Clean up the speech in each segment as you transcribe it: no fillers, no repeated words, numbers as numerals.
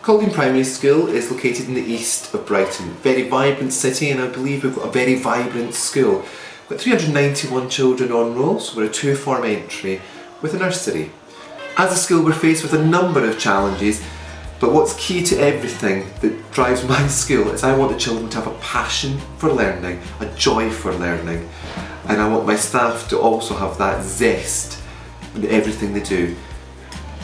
Coldearn Primary School is located in the east of Brighton. Very vibrant city, and I believe we've got a very vibrant school. We've got 391 children on roll, so we're a two-form entry with a nursery. As a school, we're faced with a number of challenges, but what's key to everything that drives my school is I want the children to have a passion for learning, a joy for learning, and I want my staff to also have that zest in everything they do.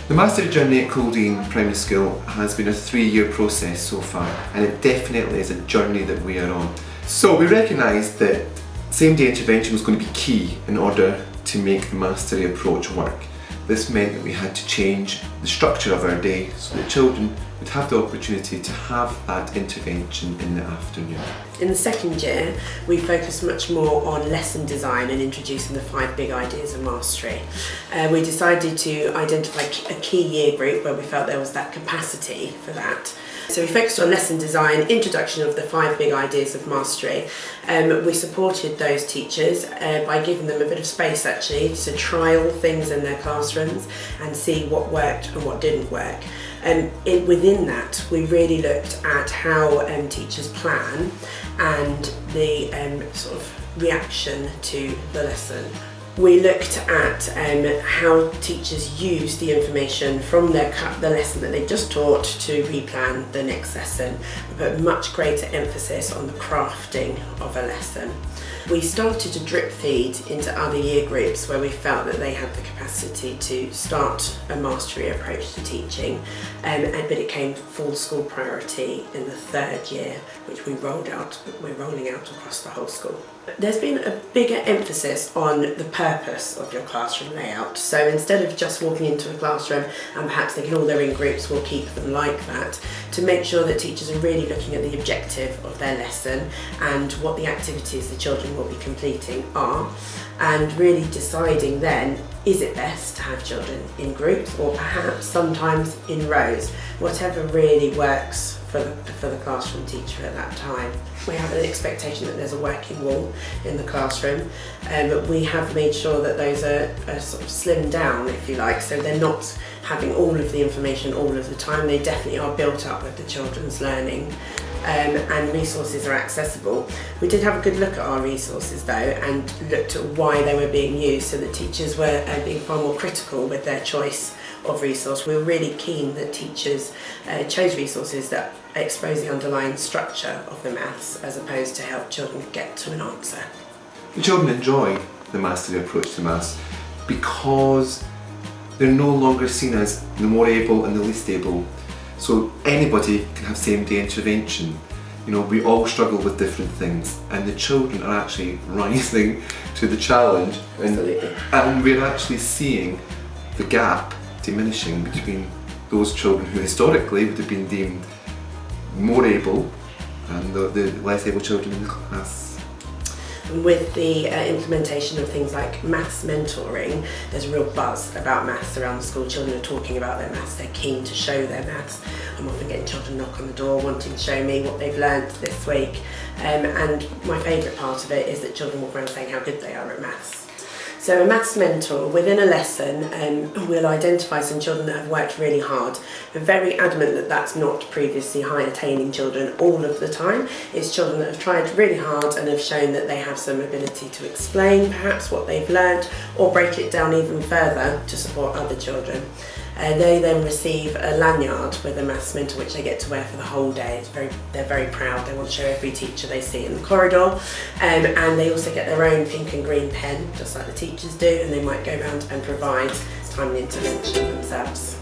The mastery journey at Coldearn Primary School has been a 3-year process so far, and it definitely is a journey that we are on. So we recognised that same-day intervention was going to be key in order to make the mastery approach work. This meant that we had to change the structure of our day so that children would have the opportunity to have that intervention in the afternoon. In the second year, we focused much more on lesson design and introducing the 5 big ideas of mastery. We decided to identify a key year group where we felt there was that capacity for that. So we focused on lesson design, introduction of the 5 big ideas of mastery. We supported those teachers by giving them a bit of space actually to trial things in their classrooms and see what worked and what didn't work. Within that, we really looked at how teachers plan and the sort of reaction to the lesson. We looked at how teachers use the information from the lesson that they just taught to replan the next lesson. We put much greater emphasis on the crafting of a lesson. We started to drip feed into other year groups where we felt that they had the capacity to start a mastery approach to teaching, but it came full school priority in the 3rd year, which we're rolling out across the whole school. There's been a bigger emphasis on the purpose of your classroom layout. So instead of just walking into a classroom and perhaps thinking all they're in groups, we'll keep them like that, to make sure that teachers are really looking at the objective of their lesson and what the activities the children will be completing are, and really deciding then, is it best to have children in groups or perhaps sometimes in rows, whatever really works for the classroom teacher at that time. We have an expectation that there's a working wall in the classroom, but we have made sure that those are sort of slimmed down, if you like, so they're not having all of the information all of the time. They definitely are built up with the children's learning, and resources are accessible. We did have a good look at our resources though and looked at why they were being used, so that teachers were being far more critical with their choice of resource. We were really keen that teachers chose resources that expose the underlying structure of the maths as opposed to help children get to an answer. The children enjoy the mastery approach to maths because they're no longer seen as the more able and the least able. So anybody can have same-day intervention. You know, we all struggle with different things, and the children are actually rising to the challenge, and we're actually seeing the gap diminishing between those children who historically would have been deemed more able and the less able children in the class. With the implementation of things like maths mentoring, there's a real buzz about maths around the school. Children are talking about their maths, they're keen to show their maths. I'm often getting children knock on the door wanting to show me what they've learnt this week. And my favourite part of it is that children walk around saying how good they are at maths. So a maths mentor within a lesson will identify some children that have worked really hard. We're very adamant that that's not previously high attaining children all of the time. It's children that have tried really hard and have shown that they have some ability to explain perhaps what they've learned or break it down even further to support other children. They then receive a lanyard with a maths mentor which they get to wear for the whole day. They're very proud. They want to show every teacher they see in the corridor, and they also get their own pink and green pen, just like the teachers do, and they might go around and provide timely intervention themselves.